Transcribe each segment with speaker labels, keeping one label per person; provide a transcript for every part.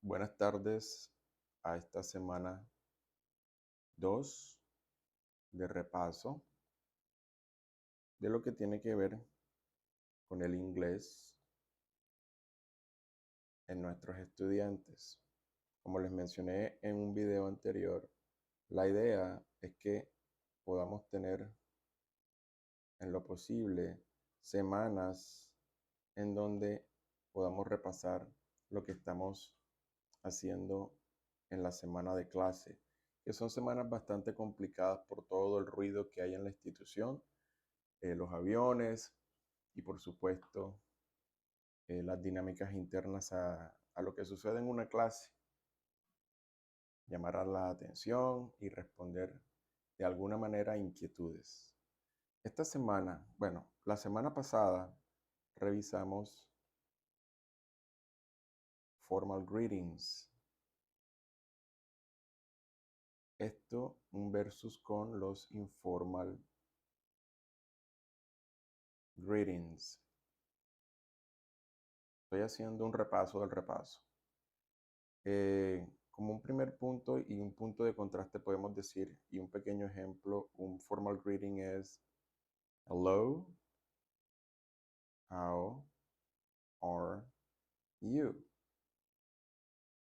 Speaker 1: Buenas tardes a esta semana 2 de repaso de lo que tiene que ver con el inglés en nuestros estudiantes. Como les mencioné en un video anterior, la idea es que podamos tener en lo posible semanas en donde podamos repasar lo que estamos haciendo en la semana de clase, que son semanas bastante complicadas por todo el ruido que hay en la institución, los aviones y por supuesto las dinámicas internas a lo que sucede en una clase, llamar a la atención y responder de alguna manera a inquietudes. Esta semana, bueno, la semana pasada revisamos formal greetings. Esto un versus con los informal greetings. Estoy haciendo un repaso del repaso. Como un primer punto y un punto de contraste podemos decir, y un pequeño ejemplo, un formal greeting es hello, how are you?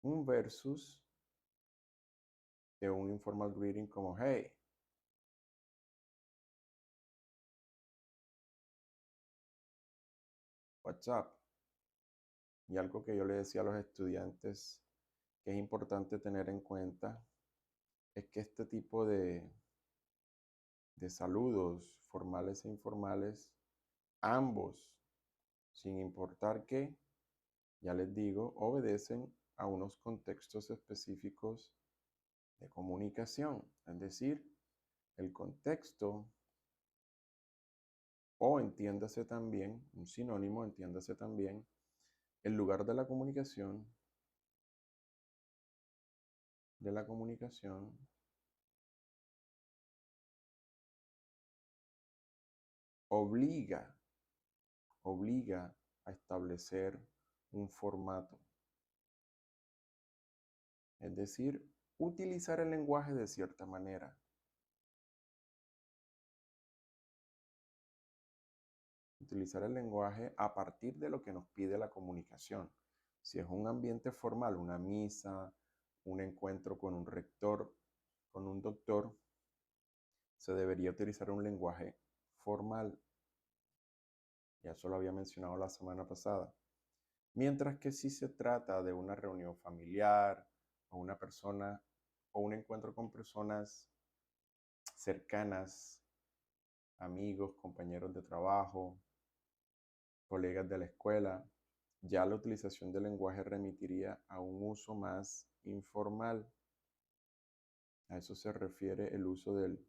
Speaker 1: Un versus de un informal greeting como hey, what's up? Y algo que yo le decía a los estudiantes que es importante tener en cuenta es que este tipo de saludos formales e informales, ambos, sin importar qué, ya les digo, obedecen a unos contextos específicos de comunicación. Es decir, el contexto, o entiéndase también, un sinónimo, entiéndase también, el lugar de la comunicación obliga, obliga a establecer un formato. Es decir, utilizar el lenguaje de cierta manera. Utilizar el lenguaje a partir de lo que nos pide la comunicación. Si es un ambiente formal, una misa, un encuentro con un rector, con un doctor, se debería utilizar un lenguaje formal. Ya eso lo había mencionado la semana pasada. Mientras que si se trata de una reunión familiar o una persona o un encuentro con personas cercanas, amigos, compañeros de trabajo, colegas de la escuela, ya la utilización del lenguaje remitiría a un uso más informal. A eso se refiere el uso del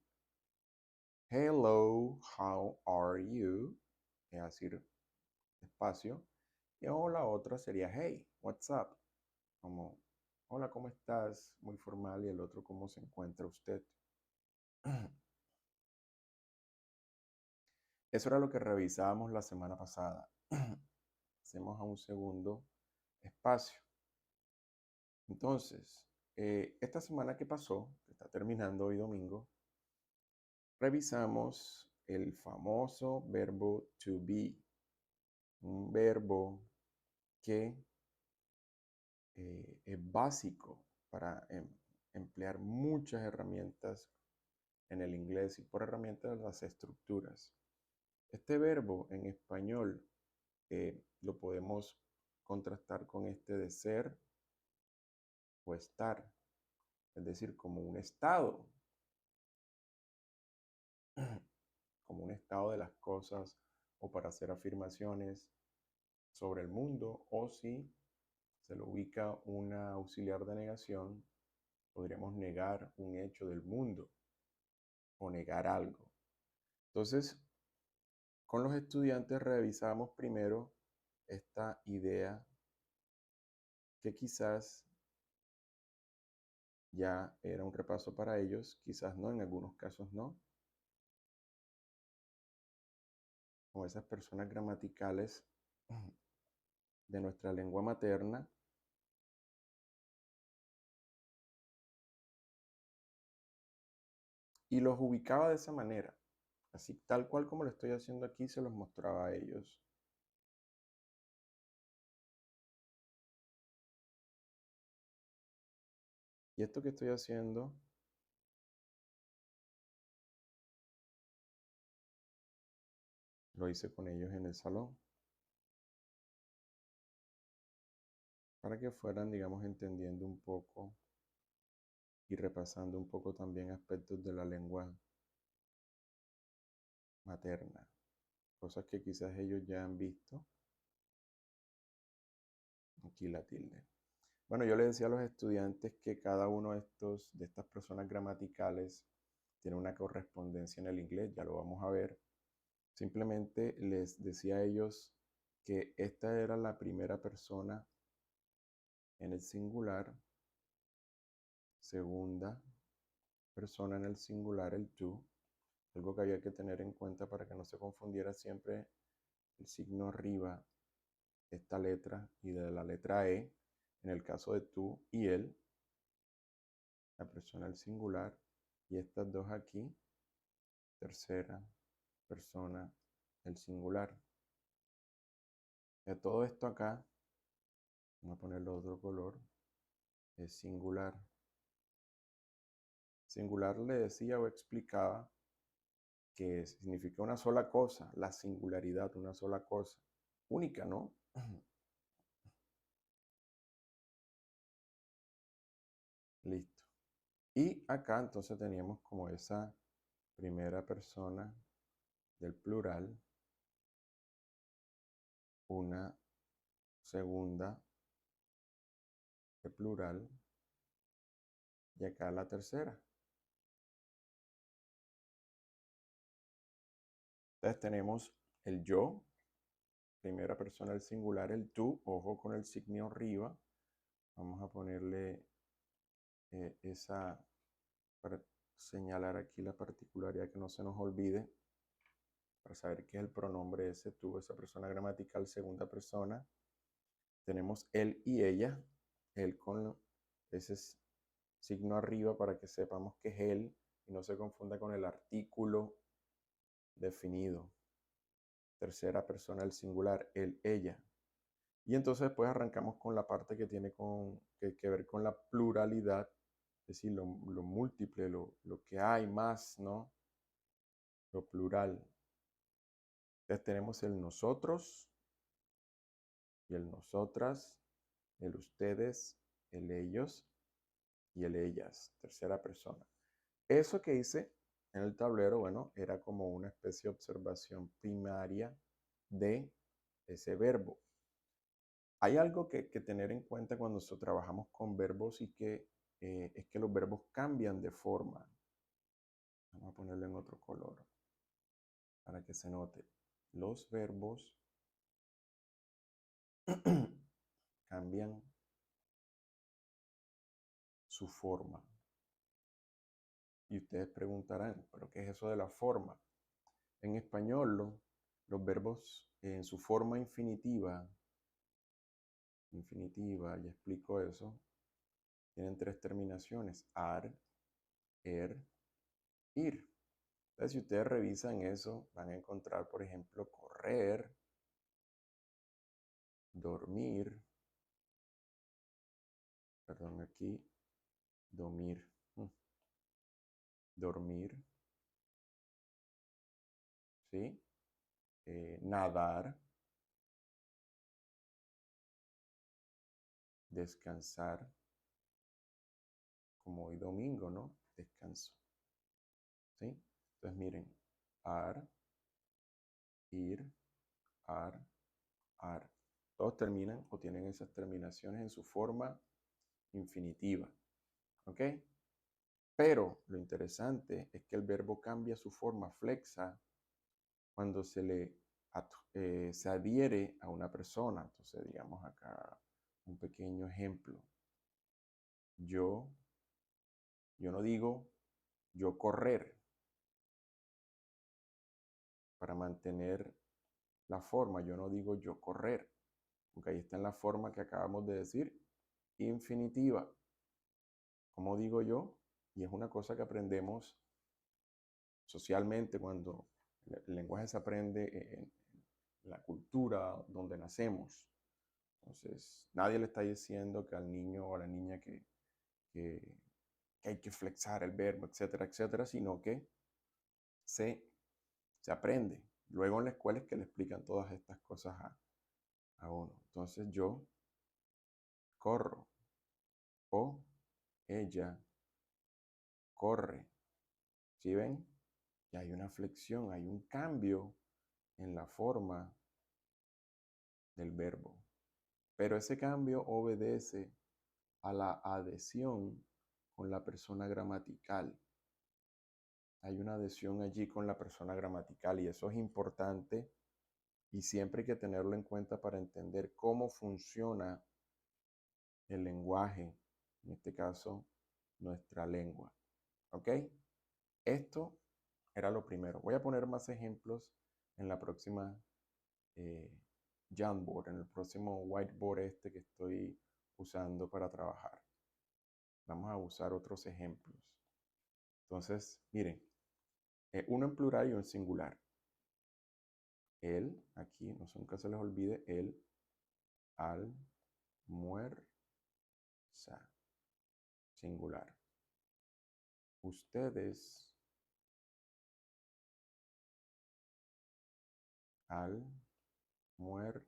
Speaker 1: hello, how are you? Es decir, espacio. Y o la otra sería hey, what's up? Como hola, ¿cómo estás? Muy formal. Y el otro, ¿cómo se encuentra usted? Eso era lo que revisábamos la semana pasada. Hacemos a un segundo espacio. Entonces, esta semana que pasó, que está terminando hoy domingo, revisamos el famoso verbo to be, un verbo que es básico para emplear muchas herramientas en el inglés y por herramientas las estructuras. Este verbo en español lo podemos contrastar con este de ser o estar, es decir, como un estado, como un estado de las cosas o para hacer afirmaciones sobre el mundo, o si se lo ubica una auxiliar de negación, podríamos negar un hecho del mundo o negar algo. Entonces, con los estudiantes revisamos primero esta idea que quizás ya era un repaso para ellos, quizás no, en algunos casos no, con esas personas gramaticales de nuestra lengua materna y los ubicaba de esa manera. Así tal cual como lo estoy haciendo aquí, se los mostraba a ellos. Y esto que estoy haciendo lo hice con ellos en el salón, para que fueran, digamos, entendiendo un poco y repasando un poco también aspectos de la lengua materna, cosas que quizás ellos ya han visto. Aquí la tilde. Bueno, yo le decía a los estudiantes que cada uno de estas personas gramaticales tiene una correspondencia en el inglés, ya lo vamos a ver. Simplemente les decía a ellos que esta era la primera persona en el singular, segunda persona en el singular, el tú, algo que había que tener en cuenta para que no se confundiera siempre el signo arriba, esta letra, y de la letra E, en el caso de tú y él, la persona el singular, y estas dos aquí, tercera persona el singular. De todo esto acá, vamos a ponerle otro color, es singular. Singular le decía o explicaba que significa una sola cosa, la singularidad, una sola cosa, única, ¿no? Listo. Y acá entonces teníamos como esa primera persona del plural, una segunda de plural y acá la tercera. Entonces tenemos el yo, primera persona del singular, el tú, ojo con el signo arriba. Vamos a ponerle esa, para señalar aquí la particularidad que no se nos olvide, para saber qué es el pronombre ese tú, esa persona gramatical, segunda persona. Tenemos él y ella, él con ese signo arriba para que sepamos que es él y no se confunda con el artículo definido. Tercera persona del singular, él, ella. Y entonces después arrancamos con la parte que tiene que ver con la pluralidad, es decir, lo múltiple, lo que hay más, ¿no? Lo plural. Entonces tenemos el nosotros y el nosotras, el ustedes, el ellos y el ellas, tercera persona. Eso que hice en el tablero, bueno, era como una especie de observación primaria de ese verbo. Hay algo que tener en cuenta cuando trabajamos con verbos y que es que los verbos cambian de forma. Vamos a ponerlo en otro color para que se note. Los verbos cambian su forma. Y ustedes preguntarán, ¿pero qué es eso de la forma? En español, los verbos en su forma infinitiva, ya explico eso, tienen tres terminaciones, ar, er, ir. Entonces, si ustedes revisan eso, van a encontrar, por ejemplo, correr, dormir, perdón, aquí, dormir, dormir, ¿sí? Nadar, descansar, como hoy domingo, ¿no? Descanso, ¿sí? Entonces, miren, ar, ir, ar, ar. Todos terminan o tienen esas terminaciones en su forma infinitiva, ¿ok? Pero lo interesante es que el verbo cambia su forma flexa cuando se adhiere a una persona. Entonces, digamos acá un pequeño ejemplo. Yo, yo no digo yo correr para mantener la forma. Yo no digo yo correr, porque ahí está en la forma que acabamos de decir, infinitiva. ¿Cómo digo yo? Y es una cosa que aprendemos socialmente, cuando el lenguaje se aprende en la cultura donde nacemos. Entonces, nadie le está diciendo que al niño o a la niña que, que hay que flexar el verbo, etcétera, etcétera, sino que se, se aprende. Luego en la escuela es que le explican todas estas cosas a uno. Entonces yo corro o ella corre. ¿Sí ven? Y hay una flexión, hay un cambio en la forma del verbo. Pero ese cambio obedece a la adhesión con la persona gramatical. Hay una adhesión allí con la persona gramatical y eso es importante y siempre hay que tenerlo en cuenta para entender cómo funciona el lenguaje, en este caso nuestra lengua. ¿Ok? Esto era lo primero. Voy a poner más ejemplos en la próxima eh, Jamboard, en el próximo whiteboard este que estoy usando para trabajar. Vamos a usar otros ejemplos. Entonces, miren, uno en plural y uno en singular. Él, aquí, no sé, nunca se les olvide, él almuerza, singular. Ustedes almuerzan.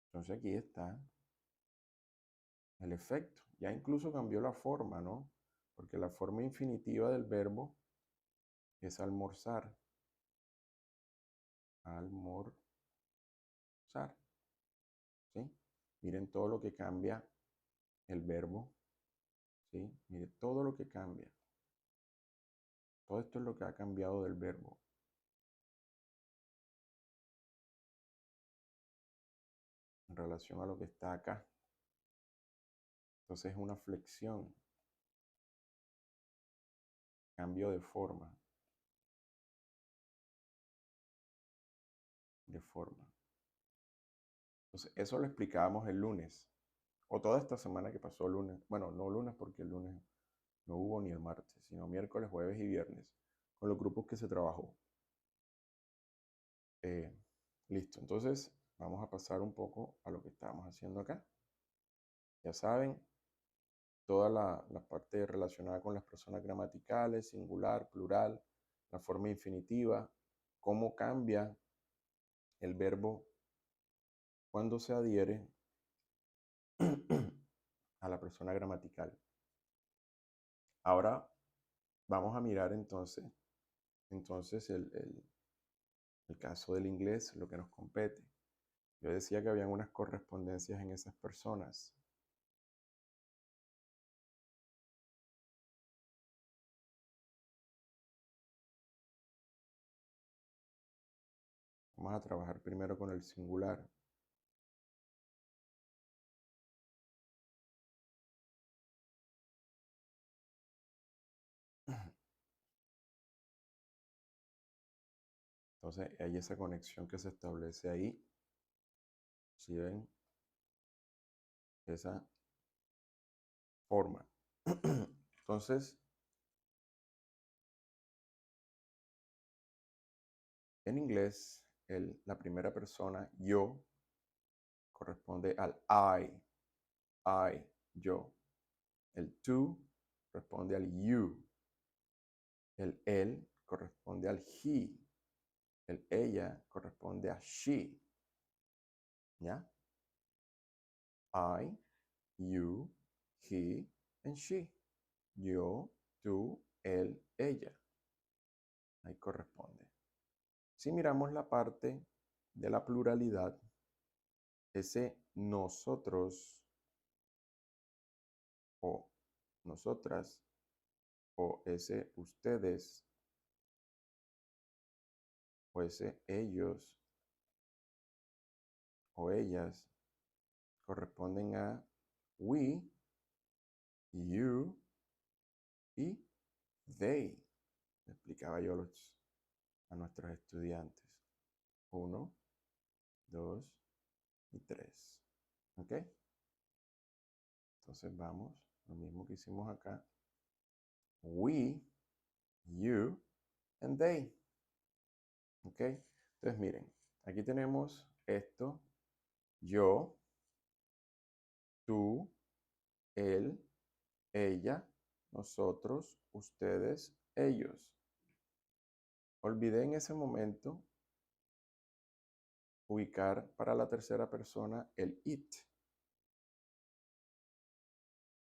Speaker 1: Entonces aquí está el efecto. Ya incluso cambió la forma, ¿no? Porque la forma infinitiva del verbo es almorzar. Almorzar. ¿Sí? Miren todo lo que cambia el verbo. ¿Sí? Miren todo lo que cambia. Todo esto es lo que ha cambiado del verbo. En relación a lo que está acá. Entonces es una flexión. Cambio de forma. De forma. Entonces, eso lo explicábamos el lunes, o toda esta semana que pasó el lunes. Bueno, no lunes porque el lunes no hubo ni el martes, sino miércoles, jueves y viernes, con los grupos que se trabajó. Listo, entonces vamos a pasar un poco a lo que estábamos haciendo acá. Ya saben, toda la parte relacionada con las personas gramaticales, singular, plural, la forma infinitiva, cómo cambia el verbo cuando se adhiere a la persona gramatical. Ahora vamos a mirar entonces el caso del inglés, lo que nos compete. Yo decía que habían unas correspondencias en esas personas. Vamos a trabajar primero con el singular. Entonces hay esa conexión que se establece ahí. Si ven esa forma. Entonces, en inglés, la primera persona, yo, corresponde al I, yo. El tú responde al you. El él corresponde al he. El ella corresponde a she. ¿Ya? I, you, he, and she. Yo, tú, él, ella. Ahí corresponde. Si miramos la parte de la pluralidad, ese nosotros o nosotras o ese ustedes o ese ellos o ellas corresponden a we, you y they. Le explicaba yo a nuestros estudiantes. 1, 2 y 3. ¿Ok? Entonces vamos, lo mismo que hicimos acá. We you, and they. ¿Ok? Entonces miren, aquí tenemos esto, yo, tú, él, ella, nosotros, ustedes, ellos. Olvidé en ese momento ubicar para la tercera persona el it,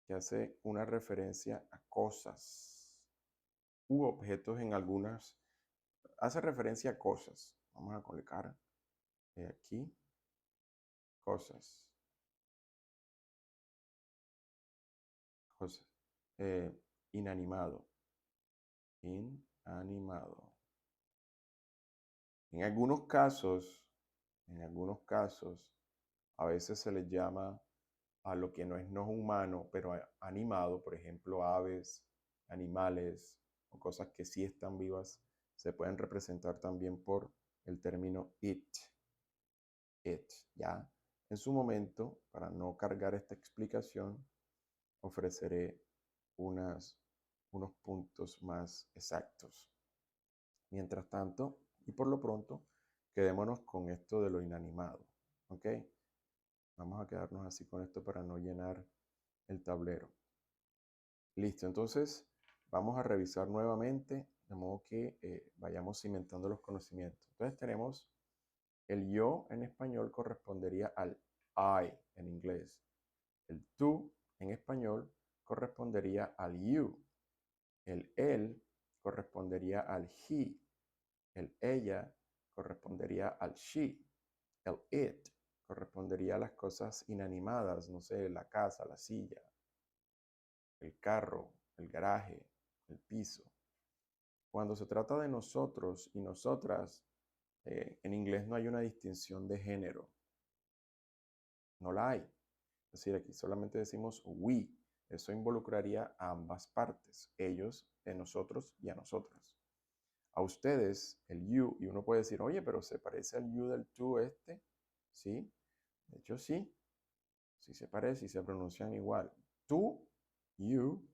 Speaker 1: que hace una referencia a cosas u objetos en algunas, hace referencia a cosas. Vamos a colocar aquí cosas, cosas, inanimado, inanimado. En algunos casos, a veces se les llama a lo que no es no humano, pero animado, por ejemplo, aves, animales o cosas que sí están vivas, se pueden representar también por el término it, ¿ya? En su momento, para no cargar esta explicación, ofreceré unos puntos más exactos. Mientras tanto, y por lo pronto, quedémonos con esto de lo inanimado, ¿ok? Vamos a quedarnos así con esto para no llenar el tablero. Listo, entonces vamos a revisar nuevamente, de modo que vayamos cimentando los conocimientos. Entonces tenemos el yo en español correspondería al I en inglés. El tú en español correspondería al you. El él correspondería al he. El ella correspondería al she. El it correspondería a las cosas inanimadas, no sé, la casa, la silla, el carro, el garaje, el piso. Cuando se trata de nosotros y nosotras, en inglés no hay una distinción de género. No la hay. Es decir, aquí solamente decimos we. Eso involucraría a ambas partes, ellos, de nosotros y a nosotras. A ustedes, el you, y uno puede decir, oye, pero se parece al you del tú este, ¿sí? De hecho, sí, sí se parece y se pronuncian igual. Tú, you,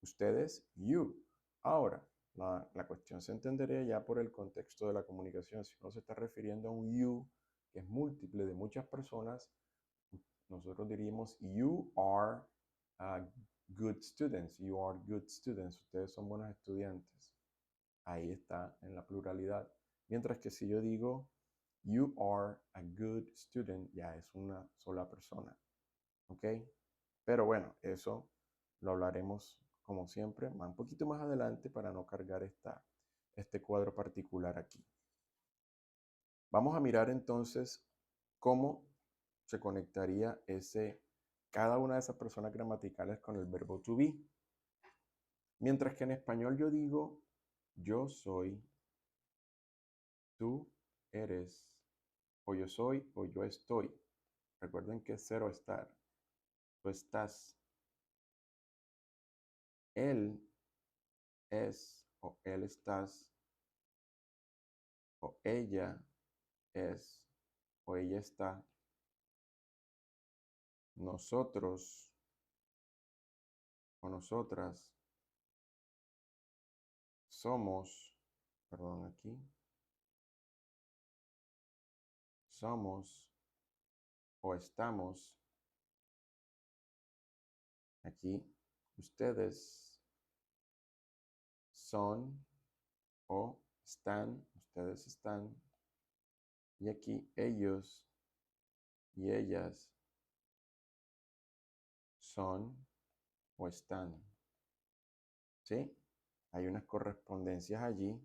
Speaker 1: ustedes, you. Ahora, la cuestión se entendería ya por el contexto de la comunicación. Si uno se está refiriendo a un you que es múltiple de muchas personas, nosotros diríamos, you are good students, you are good students, ustedes son buenos estudiantes. Ahí está en la pluralidad. Mientras que si yo digo, you are a good student, ya es una sola persona. ¿Ok? Pero bueno, eso lo hablaremos como siempre, un poquito más adelante para no cargar este cuadro particular aquí. Vamos a mirar entonces cómo se conectaría cada una de esas personas gramaticales con el verbo to be. Mientras que en español yo digo, yo soy, tú eres, o yo soy, o yo estoy. Recuerden que es cero estar. Tú estás. Él es, o él estás, o ella es, o ella está. Nosotros, o nosotras, somos, perdón, aquí, somos, o estamos. Aquí, ustedes son, o están, ustedes están. Y aquí, ellos y ellas son, o están. ¿Sí? Hay unas correspondencias allí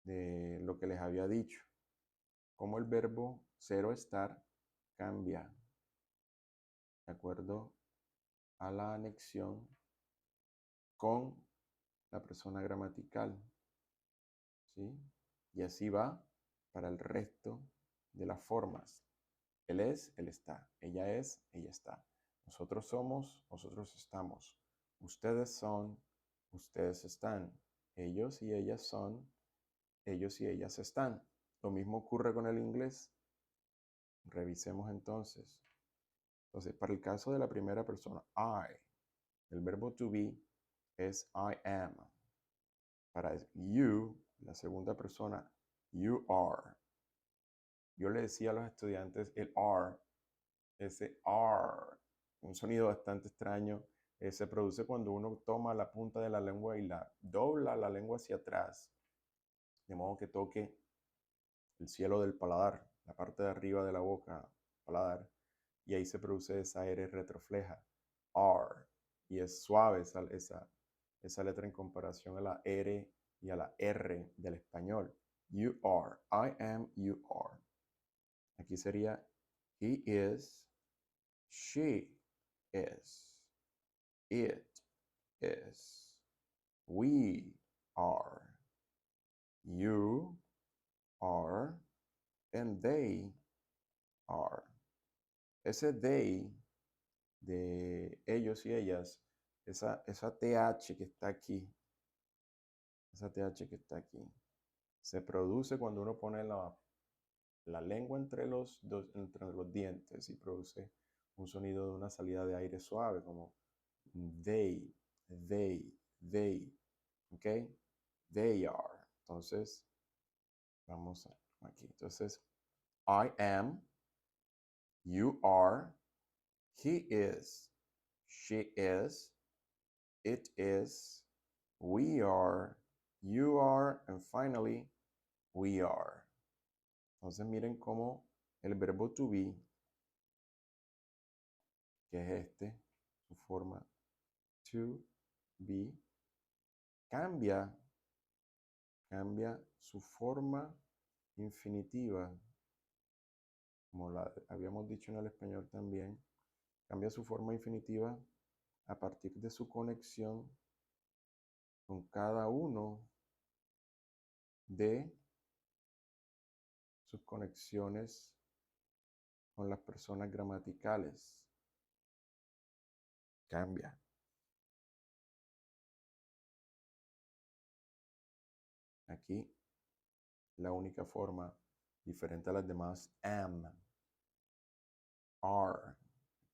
Speaker 1: de lo que les había dicho. Como el verbo ser o estar cambia de acuerdo a la anexión con la persona gramatical. ¿Sí? Y así va para el resto de las formas. Él es, él está. Ella es, ella está. Nosotros somos, nosotros estamos. Ustedes son, ustedes están. Ellos y ellas son, ellos y ellas están. Lo mismo ocurre con el inglés. Revisemos entonces. Entonces, para el caso de la primera persona, I, el verbo to be, es I am. Para you, la segunda persona, you are. Yo le decía a los estudiantes el R, ese R, un sonido bastante extraño, se produce cuando uno toma la punta de la lengua y la dobla la lengua hacia atrás, de modo que toque el cielo del paladar, la parte de arriba de la boca, paladar, y ahí se produce esa R retrofleja, R, y es suave esa letra en comparación a la R y a la R del español. You are, I am, you are. Aquí sería he is, she is, it is, we are, you are, and they are. Ese they de ellos y ellas, esa TH que está aquí, esa TH que está aquí, se produce cuando uno pone la lengua entre los dientes y produce un sonido de una salida de aire suave, como they, ¿ok? They are. Entonces, vamos aquí. Entonces, I am, you are, he is, she is, it is, we are, you are, and finally, we are. Entonces miren cómo el verbo to be, que es su forma to be, cambia su forma infinitiva, como la habíamos dicho en el español también, cambia su forma infinitiva a partir de su conexión con cada uno de sus conexiones con las personas gramaticales. Cambia. Aquí la única forma diferente a las demás, am, are,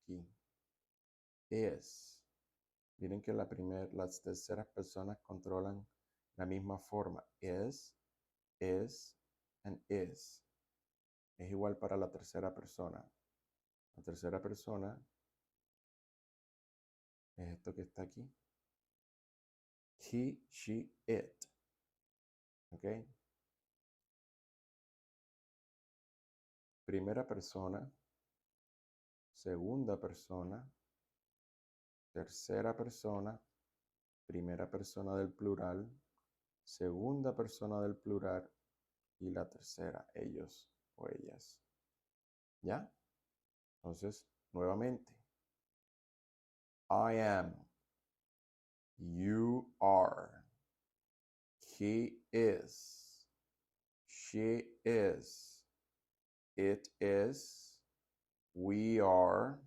Speaker 1: aquí, is. Miren que las terceras personas controlan la misma forma, is, and is. Es igual para la tercera persona. La tercera persona es esto que está aquí. He, she, it. ¿Ok? Primera persona, segunda persona, tercera persona, primera persona del plural, segunda persona del plural y la tercera, ellos o ellas. ¿Ya? Entonces, nuevamente. I am. You are. He is. She is. It is. We are.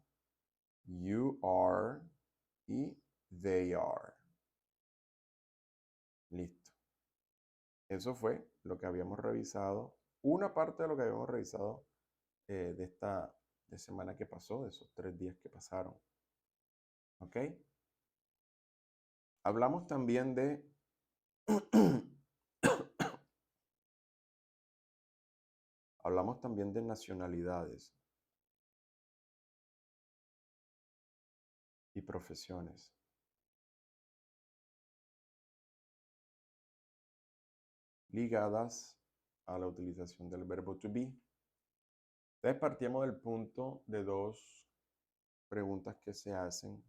Speaker 1: You are. Y they are. Listo. Eso fue lo que habíamos revisado. Una parte de lo que habíamos revisado de esta semana que pasó, de esos 3 días que pasaron. ¿Ok? Hablamos también de hablamos también de nacionalidades y profesiones. Ligadas a la utilización del verbo to be. Entonces partimos del punto de 2 preguntas que se hacen.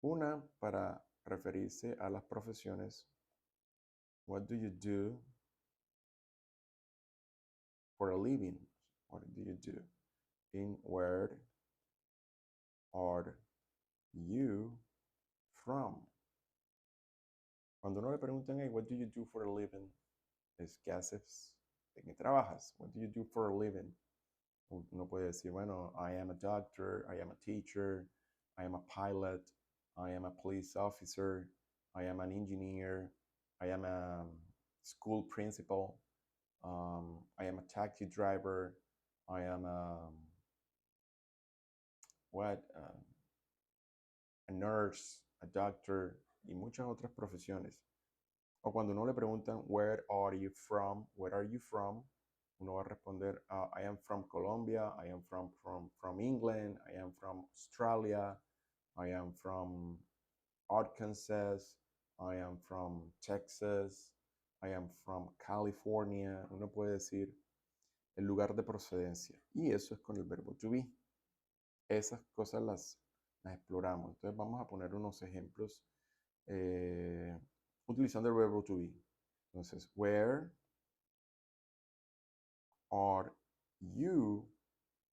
Speaker 1: Una para referirse a las profesiones. What do you do for a living? What do you do? In where are you from? Cuando uno le preguntan, hey, what do you do for a living? Es, ¿qué haces? ¿En qué trabajas? What do you do for a living? Uno puede decir, bueno, I am a doctor, I am a teacher, I am a pilot, I am a police officer, I am an engineer, I am a school principal, I am a taxi driver, I am a nurse, a doctor, y muchas otras profesiones. O cuando uno le preguntan, where are you from? Where are you from? Uno va a responder, I am from Colombia, I am from England, I am from Australia, I am from Arkansas, I am from Texas, I am from California. Uno puede decir el lugar de procedencia. Y eso es con el verbo to be. Esas cosas las exploramos. Entonces vamos a poner unos ejemplos utilizando el verbo to be. Entonces, where are you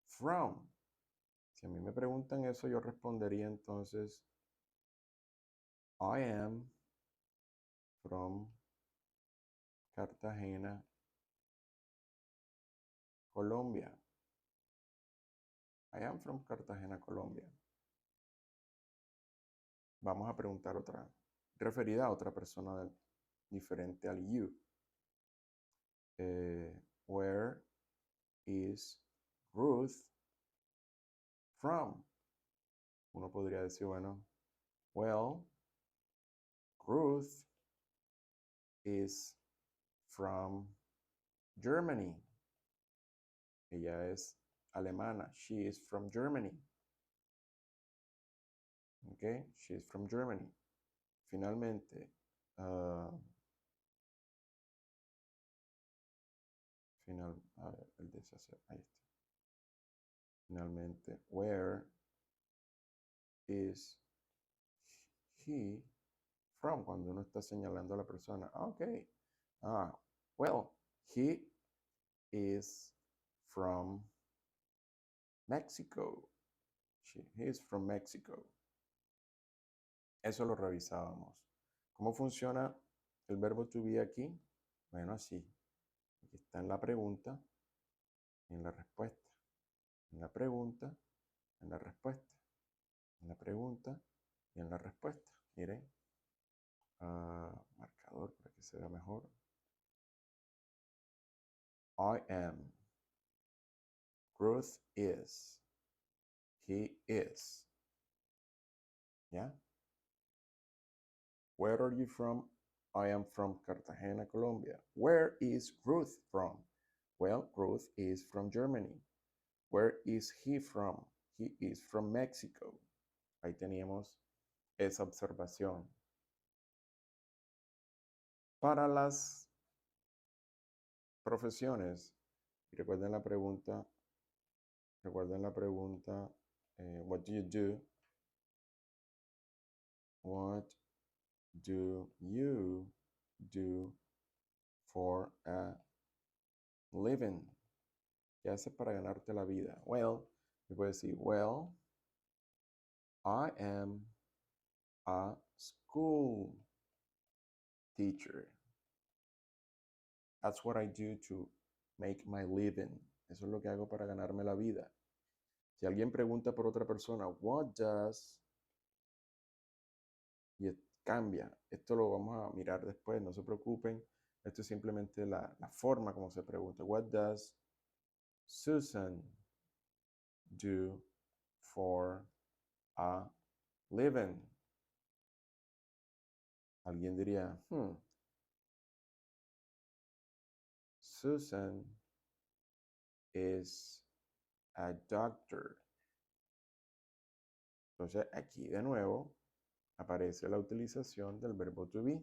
Speaker 1: from? Si a mí me preguntan eso, yo respondería entonces, I am from Cartagena, Colombia. I am from Cartagena, Colombia. Vamos a preguntar otra, referida a otra persona diferente al you. Where is Ruth from? Uno podría decir, bueno, well, Ruth is from Germany. Ella es alemana. She is from Germany. Okay, she is from Germany. Finalmente, el deshacer, ahí está. Finalmente, where is he from? Cuando uno está señalando a la persona. Okay. Well, he is from Mexico. He is from Mexico. Eso lo revisábamos. ¿Cómo funciona el verbo to be aquí? Bueno, así. Aquí está en la pregunta y en la respuesta. En la pregunta, en la respuesta. En la pregunta y en la respuesta. Miren. Marcador para que se vea mejor. I am. Ruth is. He is. ¿Ya? Where are you from? I am from Cartagena, Colombia. Where is Ruth from? Well, Ruth is from Germany. Where is he from? He is from Mexico. Ahí teníamos esa observación. Para las profesiones, recuerden la pregunta, what do you do? What do you do for a living? ¿Qué haces para ganarte la vida? Well, you puedes decir, well, I am a school teacher. That's what I do to make my living. Eso es lo que hago para ganarme la vida. Si alguien pregunta por otra persona, what does, y cambia. Esto lo vamos a mirar después, no se preocupen. Esto es simplemente la forma como se pregunta. What does Susan do for a living? Alguien diría, Susan is a doctor. Entonces aquí de nuevo aparece la utilización del verbo to be.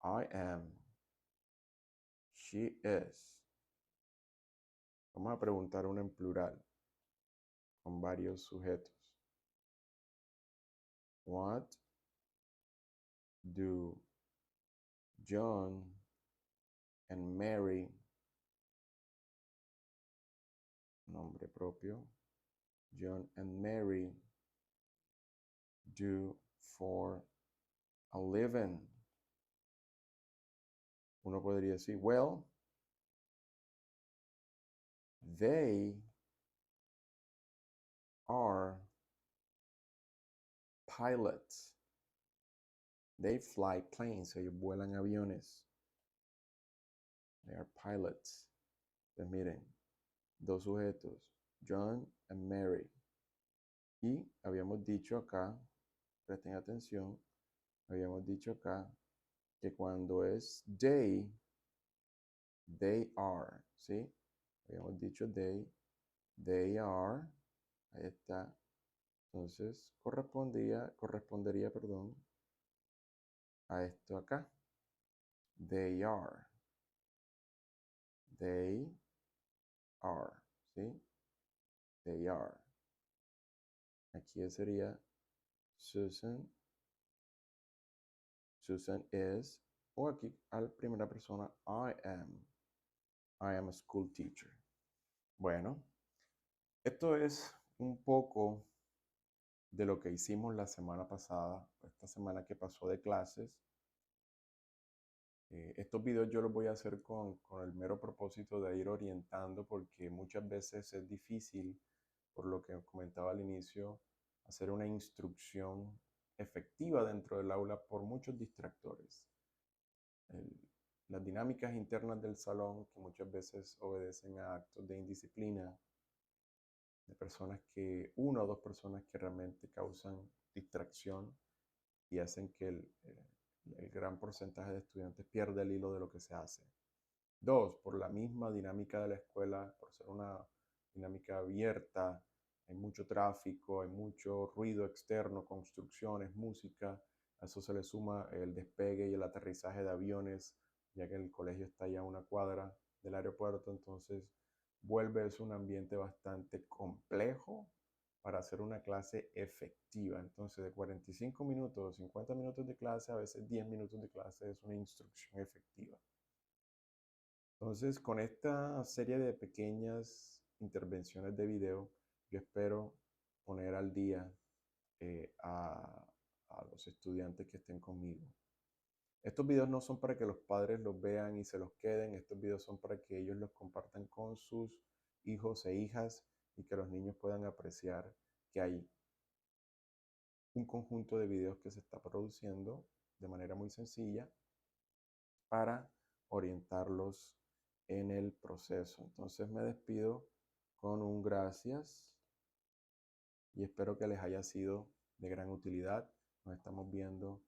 Speaker 1: I am. She is. Vamos a preguntar una en plural con varios sujetos. What do John and Mary, nombre propio, John and Mary do for a living? Uno podría decir, well, they are pilots. They fly planes. Ellos vuelan aviones. They are pilots. Pues miren, dos sujetos, John and Mary. Y habíamos dicho acá, presten atención, Habíamos dicho acá que cuando es they are, ¿sí? Habíamos dicho they are, ahí está. Entonces correspondería, perdón, a esto acá. They are, they are, ¿sí? They are. Aquí sería Susan, Susan is, o aquí a la primera persona, I am a school teacher. Bueno, esto es un poco de lo que hicimos la semana pasada, esta semana que pasó de clases. Estos videos yo los voy a hacer con el mero propósito de ir orientando porque muchas veces es difícil, por lo que comentaba al inicio, hacer una instrucción efectiva dentro del aula por muchos distractores. El- las dinámicas internas del salón que muchas veces obedecen a actos de indisciplina, de personas una o dos personas que realmente causan distracción y hacen que el gran porcentaje de estudiantes pierda el hilo de lo que se hace. Dos, por la misma dinámica de la escuela, por ser una dinámica abierta, hay mucho tráfico, hay mucho ruido externo, construcciones, música. A eso se le suma el despegue y el aterrizaje de aviones, ya que el colegio está ya a una cuadra del aeropuerto, entonces vuelve es un ambiente bastante complejo para hacer una clase efectiva. Entonces, de 45 minutos, 50 minutos de clase, a veces 10 minutos de clase es una instrucción efectiva. Entonces, con esta serie de pequeñas intervenciones de video, yo espero poner al día a los estudiantes que estén conmigo. Estos videos no son para que los padres los vean y se los queden, estos videos son para que ellos los compartan con sus hijos e hijas y que los niños puedan apreciar que hay un conjunto de videos que se está produciendo de manera muy sencilla para orientarlos en el proceso. Entonces me despido con un gracias y espero que les haya sido de gran utilidad. Nos estamos viendo